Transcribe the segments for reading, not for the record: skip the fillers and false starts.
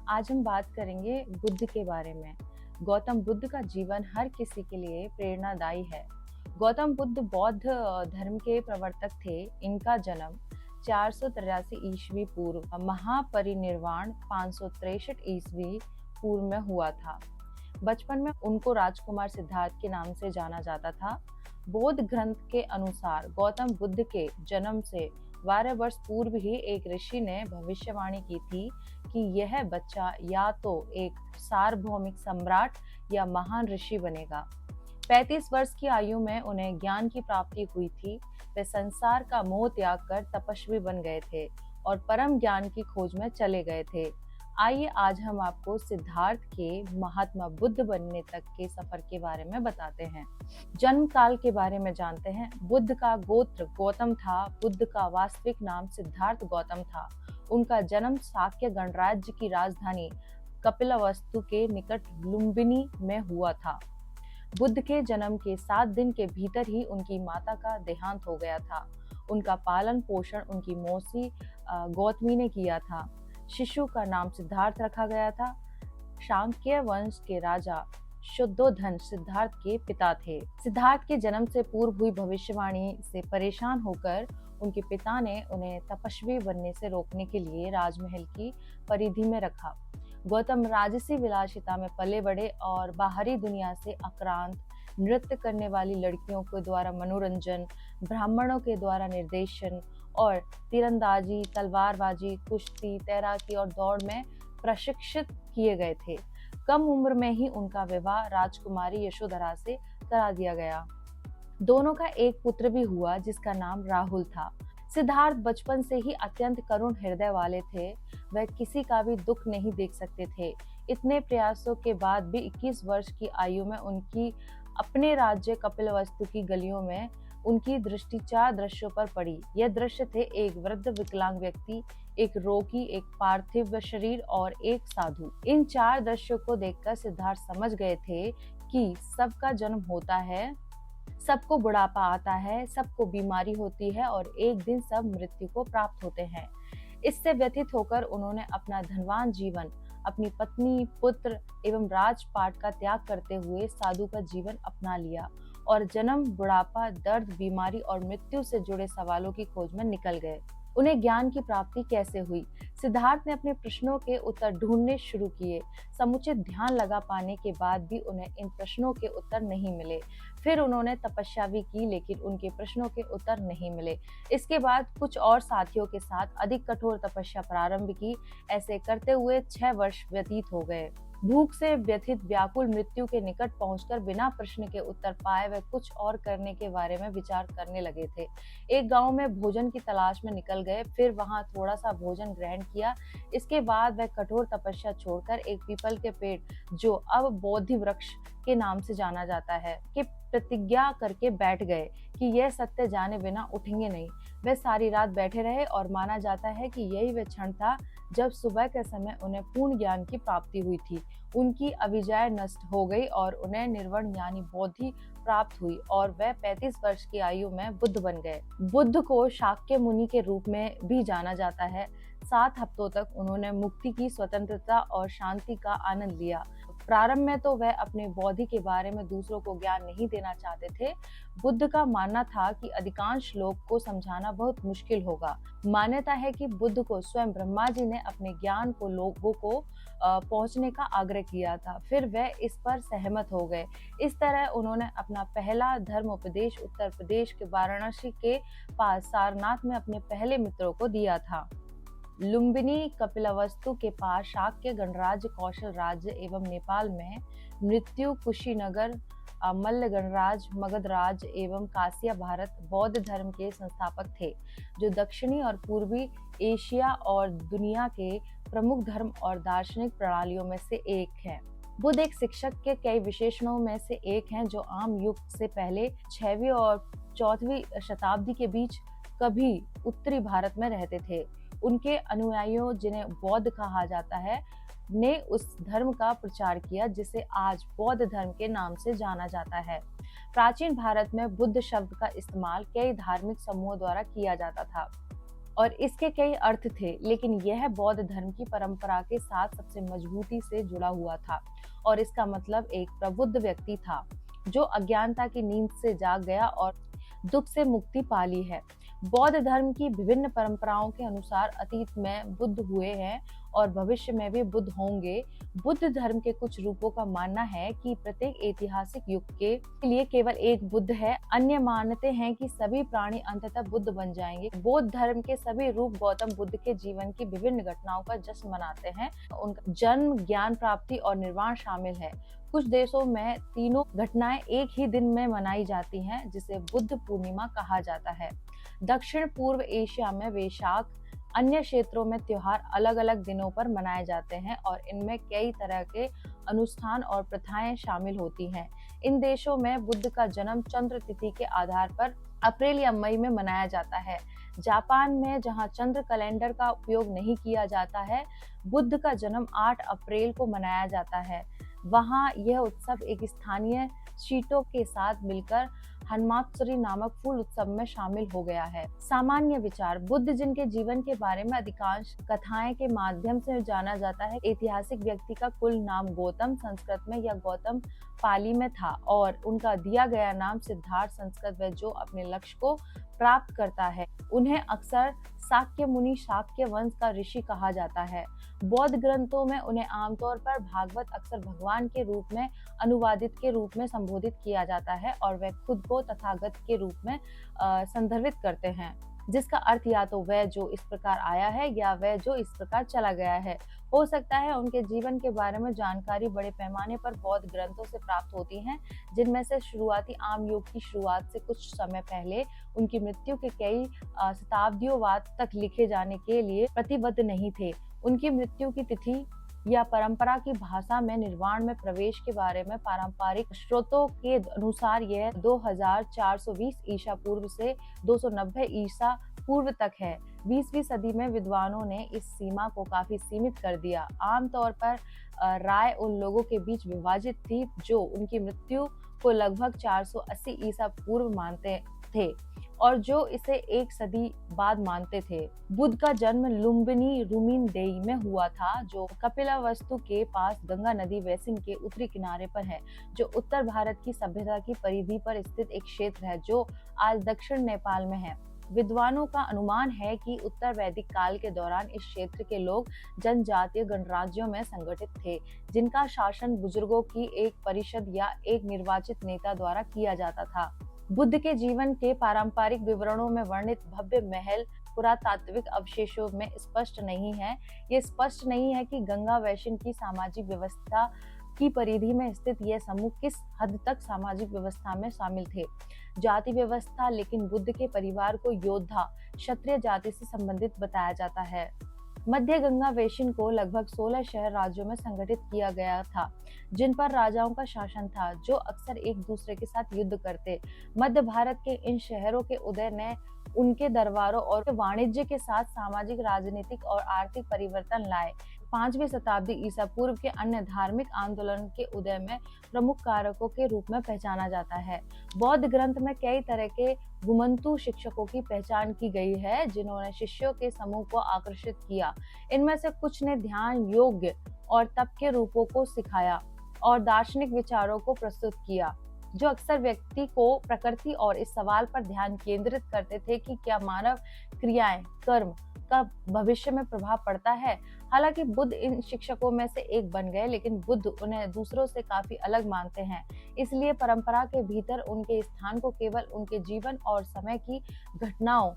आज हम बात करेंगे बुद्ध के बारे में। गौतम बुद्ध का जीवन हर किसी के लिए प्रेरणादायी है। गौतम बुद्ध बौद्ध धर्म के प्रवर्तक थे। इनका जन्म 483 ईस्वी पूर्व, महापरिनिर्वाण 563 ईस्वी पूर्व में हुआ था। बचपन में उनको राजकुमार सिद्धार्थ के नाम से जाना जाता था। बौद्ध ग्रंथ के अनुसार गौतम बुद्ध के जन्म से 12 वर्ष पूर्व ही एक ऋषि ने भविष्यवाणी की थी कि यह बच्चा या तो एक सार्वभौमिक सम्राट या महान ऋषि बनेगा। 35 वर्ष की आयु में उन्हें ज्ञान की प्राप्ति हुई थी। वे संसार का मोह त्याग कर तपस्वी बन गए थे और परम ज्ञान की खोज में चले गए थे। आइए आज हम आपको सिद्धार्थ के महात्मा बुद्ध बनने तक के सफर के बारे में बताते हैं। जन्म काल के बारे में जानते हैं। बुद्ध का गोत्र गौतम था। बुद्ध का वास्तविक नाम सिद्धार्थ गौतम था। उनका जन्म शाक्य गणराज्य की राजधानी कपिलवस्तु के निकट लुम्बिनी में हुआ था। बुद्ध के जन्म के 7 दिन के भीतर ही उनकी माता का देहांत हो गया था। उनका पालन पोषण उनकी मौसी गौतमी ने किया था। शिशु का नाम सिद्धार्थ रखा गया था। शाक्य वंश के राजा शुद्धोधन सिद्धार्थ के पिता थे। सिद्धार्थ के जन्म से पूर्व हुई भविष्यवाणी से परेशान होकर उनके पिता ने उन्हें तपस्वी बनने से रोकने के लिए राजमहल की परिधि में रखा। गौतम राजसी विलासिता में पले बड़े और बाहरी दुनिया से आक्रांत, नृत्य करने वाली लड़कियों के द्वारा मनोरंजन, ब्राह्मणों के द्वारा निर्देशन और तीरंदाजी, तलवारबाजी, कुश्ती, तैराकी और दौड़ में प्रशिक्षित किए गए थे। कम उम्र में ही उनका विवाह राजकुमारी यशोधरा से करा दिया गया। दोनों का एक पुत्र भी हुआ जिसका नाम राहुल था। सिद्धार्थ बचपन से ही अत्यंत करुण हृदय वाले थे। वह किसी का भी दुख नहीं देख सकते थे। इतने प्रयासों के बाद भी 21 वर्ष की आयु में उनकी अपने राज्य कपिलवस्तु की गलियों में उनकी दृष्टि 4 दृश्यों पर पड़ी। यह दृश्य थे एक वृद्ध विकलांग व्यक्ति, एक रोगी, एक पार्थिव शरीर और एक साधु। इन 4 दृश्यों को देखकर सिद्धार्थ समझ गए थे कि सबका जन्म होता है, सबको बुढ़ापा आता है, सबको बीमारी होती है और एक दिन सब मृत्यु को प्राप्त होते हैं। इससे व्यथित होकर उन्होंने अपना धनवान जीवन, अपनी पत्नी, पुत्र एवं राजपाट का त्याग करते हुए साधु का जीवन अपना लिया और जन्म, बुढ़ापा, दर्द, बीमारी और मृत्यु से जुड़े सवालों की खोज में निकल गए। उन्हें ज्ञान की प्राप्ति कैसे हुई? सिद्धार्थ ने अपने प्रश्नों के उत्तर ढूंढने शुरू किए। समुचित ध्यान लगा पाने के बाद भी उन्हें इन प्रश्नों के उत्तर नहीं मिले। फिर उन्होंने तपस्या भी की लेकिन उनके प्रश्नों के उत्तर नहीं मिले। इसके बाद कुछ और साथियों के साथ अधिक कठोर तपस्या प्रारंभ की। ऐसे करते हुए 6 वर्ष व्यतीत हो गए। भूख से व्यथित व्याकुल मृत्यु के निकट पहुंचकर बिना प्रश्न के उत्तर पाए वह कुछ और करने के बारे में विचार करने लगे थे। एक गांव में भोजन की तलाश में निकल गए, फिर वहां थोड़ा सा भोजन ग्रहण किया। इसके बाद वह कठोर तपस्या छोड़कर एक पीपल के पेड़, जो अब बोधि वृक्ष के नाम से जाना जाता है, कि प्रतिज्ञा करके बैठ गए कि यह सत्य जाने बिना उठेंगे नहीं। वह सारी रात बैठे रहे और माना जाता है कि यही वह क्षण था जब सुबह के समय उन्हें पूर्ण ज्ञान की प्राप्ति हुई थी। उनकी अविजय नष्ट हो गई और उन्हें निर्वाण यानी बोधि प्राप्त हुई और वह 35 वर्ष की आयु में बुद्ध बन गए। बुद्ध को शाक्य मुनि के रूप में भी जाना जाता है। 7 हफ्तों तक उन्होंने मुक्ति की, स्वतंत्रता और शांति का आनंद लिया। प्रारंभ में तो वह अपने बोधि के बारे में दूसरों को ज्ञान नहीं देना चाहते थे। बुद्ध का मानना था कि अधिकांश लोग को समझाना बहुत मुश्किल होगा। मान्यता है कि बुद्ध को स्वयं ब्रह्मा जी ने अपने ज्ञान को लोगों को पहुंचने का आग्रह किया था। फिर वह इस पर सहमत हो गए। इस तरह उन्होंने अपना पहला धर्म उपदेश उत्तर प्रदेश के वाराणसी के पास सारनाथ में अपने पहले मित्रों को दिया था। लुम्बिनी कपिलवस्तु के पास शाक्य गणराज्य, कौशल राज्य एवं नेपाल में मृत्यु, कुशीनगर, मल्ल गणराज, मगध राज एवं कासिया भारत बौद्ध धर्म के संस्थापक थे, जो दक्षिणी और पूर्वी एशिया और दुनिया के प्रमुख धर्म और दार्शनिक प्रणालियों में से एक है। बुद्ध एक शिक्षक के कई विशेषणों में से एक हैं जो आम युग से पहले 6वीं और 4वीं शताब्दी के बीच कभी उत्तरी भारत में रहते थे। उनके अनुयायियों, जिन्हें बौद्ध कहा जाता है, ने उस धर्म का प्रचार किया जिसे आज बौद्ध धर्म के नाम से जाना जाता है। प्राचीन भारत में बुद्ध शब्द का इस्तेमाल कई धार्मिक समूहों द्वारा किया जाता था। और इसके कई अर्थ थे, लेकिन यह बौद्ध धर्म की परंपरा के साथ सबसे मजबूती से जुड़ा हुआ था और इसका मतलब एक प्रबुद्ध व्यक्ति था जो अज्ञानता की नींद से जाग गया और दुख से मुक्ति पा ली है। बौद्ध धर्म की विभिन्न परंपराओं के अनुसार अतीत में बुद्ध हुए हैं और भविष्य में भी बुद्ध होंगे। बुद्ध धर्म के कुछ रूपों का मानना है कि प्रत्येक ऐतिहासिक युग के लिए केवल एक बुद्ध है। अन्य मानते हैं कि सभी प्राणी अंततः बुद्ध बन जाएंगे। बौद्ध धर्म के सभी रूप गौतम बुद्ध के जीवन की विभिन्न घटनाओं का जश्न मनाते हैं। उनका जन्म, ज्ञान प्राप्ति और निर्वाण शामिल है। कुछ देशों में तीनों घटनाएं एक ही दिन में मनाई जाती हैं, जिसे बुद्ध पूर्णिमा कहा जाता है। दक्षिण पूर्व एशिया में वैशाख, अन्य क्षेत्रों में त्योहार अलग अलग दिनों पर मनाए जाते हैं और इनमें कई तरह के अनुष्ठान और प्रथाएं शामिल होती हैं। इन देशों में बुद्ध का जन्म चंद्र तिथि के आधार पर अप्रैल या मई में मनाया जाता है। जापान में, जहां चंद्र कैलेंडर का उपयोग नहीं किया जाता है, बुद्ध का जन्म 8 अप्रैल को मनाया जाता है। वहां यह उत्सव एक स्थानीय शीटों के साथ मिलकर हनुमात्सुरी नामक फूल उत्सव में शामिल हो गया है। सामान्य विचार: बुद्ध, जिनके जीवन के बारे में अधिकांश कथाएं के माध्यम से जाना जाता है, ऐतिहासिक व्यक्ति का कुल नाम गौतम संस्कृत में या गौतम पाली में था और उनका दिया गया नाम सिद्धार्थ संस्कृत में, जो अपने लक्ष्य को प्राप्त करता है। उन्हें अक्सर शाक्य मुनि, शाक्य वंश का ऋषि कहा जाता है। बौद्ध ग्रंथों में उन्हें आमतौर पर भागवत, अक्सर भगवान के रूप में अनुवादित के रूप में संबोधित किया जाता है और वे खुद को तथागत के रूप में संदर्भित करते हैं, जिसका अर्थ या तो वह जो इस प्रकार आया है या वह जो इस प्रकार चला गया है हो सकता है। उनके जीवन के बारे में जानकारी बड़े पैमाने पर बौद्ध ग्रंथों से प्राप्त होती है, जिनमें से शुरुआती आम युग की शुरुआत से कुछ समय पहले उनकी मृत्यु के कई शताब्दियों बाद तक लिखे जाने के लिए प्रतिबद्ध नहीं थे। उनकी मृत्यु की तिथि या परंपरा की भाषा में निर्वाण में प्रवेश के बारे में पारंपरिक स्रोतों के अनुसार यह 2420 ईसा पूर्व से 290 ईसा पूर्व तक है। 20वीं सदी में विद्वानों ने इस सीमा को काफी सीमित कर दिया। आमतौर पर राय उन लोगों के बीच विभाजित थी जो उनकी मृत्यु को लगभग 480 ईसा पूर्व मानते थे और जो इसे एक सदी बाद मानते थे। बुद्ध का जन्म लुम्बिनी रुमिनदेई में हुआ था, जो कपिलावस्तु के पास गंगा नदी बेसिन के उत्तरी किनारे पर है, जो उत्तर भारत की सभ्यता की परिधि पर स्थित एक क्षेत्र है जो आज दक्षिण नेपाल में है। विद्वानों का अनुमान है कि उत्तर वैदिक काल के दौरान इस क्षेत्र के लोग जनजातीय गणराज्यों में संगठित थे, जिनका शासन बुजुर्गों की एक परिषद या एक निर्वाचित नेता द्वारा किया जाता था। बुद्ध के जीवन के पारंपरिक विवरणों में वर्णित भव्य महल पुरातात्विक अवशेषों में स्पष्ट नहीं है। ये स्पष्ट नहीं है कि गंगा वैश्य की सामाजिक व्यवस्था की परिधि में स्थित यह समूह किस हद तक सामाजिक व्यवस्था में शामिल थे। जाति व्यवस्था: लेकिन बुद्ध के परिवार को योद्धा क्षत्रिय जाति से संबंधित बताया जाता है। मध्य गंगा बेसिन को लगभग 16 शहर राज्यों में संगठित किया गया था, जिन पर राजाओं का शासन था, जो अक्सर एक दूसरे के साथ युद्ध करते। मध्य भारत के इन शहरों के उदय ने उनके दरबारों और वाणिज्य के साथ सामाजिक, राजनीतिक और आर्थिक परिवर्तन लाए। 5वीं शताब्दी ईसा पूर्व के अन्य धार्मिक आंदोलन के उदय में प्रमुख कारकों के रूप में पहचाना जाता है। बौद्ध ग्रंथ में कई तरह के गुमंतु शिक्षकों की पहचान की गई है, जिन्होंने शिष्यों के समूह को आकर्षित किया। इनमें से कुछ ने ध्यान, योग और तप के रूपों को सिखाया और दार्शनिक विचारों को प्रस्तुत किया, जो अक्सर व्यक्ति को प्रकृति और इस सवाल पर ध्यान केंद्रित करते थे कि क्या मानव क्रियाएं, कर्म का भविष्य में प्रभाव पड़ता है। हालांकि बुद्ध इन शिक्षकों में से एक बन गए, लेकिन बुद्ध उन्हें दूसरों से काफी अलग मानते हैं, इसलिए परंपरा के भीतर उनके स्थान को केवल उनके जीवन और समय की घटनाओं,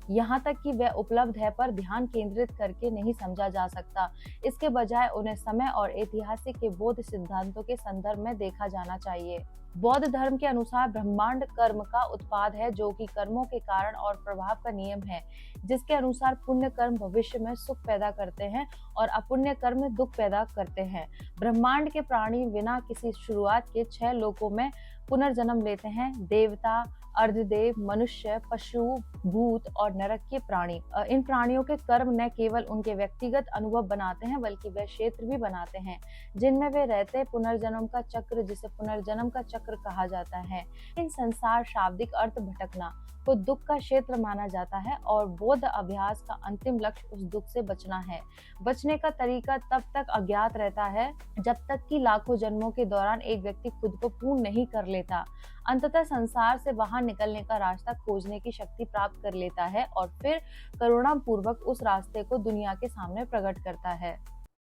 यहाँ तक कि वह उपलब्ध है, पर ध्यान केंद्रित करके नहीं समझा जा सकता। इसके बजाय उन्हें समय और ऐतिहासिक के बौद्ध सिद्धांतों के संदर्भ में देखा जाना चाहिए। बौद्ध धर्म के अनुसार ब्रह्मांड कर्म का उत्पाद है, जो कि कर्मों के कारण और प्रभाव का नियम है, जिसके अनुसार पुण्य कर्म भविष्य में सुख पैदा करते हैं और अपुण्य कर्म दुख पैदा करते हैं। ब्रह्मांड के प्राणी बिना किसी शुरुआत के 6 लोकों में पुनर्जन्म लेते हैं: देवता, अर्धदेव, मनुष्य, पशु, भूत और नरक के प्राणी। इन प्राणियों के कर्म न केवल उनके व्यक्तिगत अनुभव बनाते हैं बल्कि वे क्षेत्र भी बनाते हैं जिनमें वे रहते। पुनर्जन्म का चक्र, जिसे पुनर्जन्म का चक्र कहा जाता है, इन संसार शाब्दिक अर्थ भटकना को दुख का क्षेत्र माना जाता है और बौद्ध अभ्यास का अंतिम लक्ष्य उस दुख से बचना है। बचने का तरीका तब तक अज्ञात रहता है जब तक कि लाखों जन्मों के दौरान एक व्यक्ति खुद को पूर्ण नहीं कर लेता। अंततः संसार से बाहर निकलने का रास्ता खोजने की शक्ति प्राप्त कर लेता है और फिर करुणा पूर्वक उस रास्ते को दुनिया के सामने प्रकट करता है।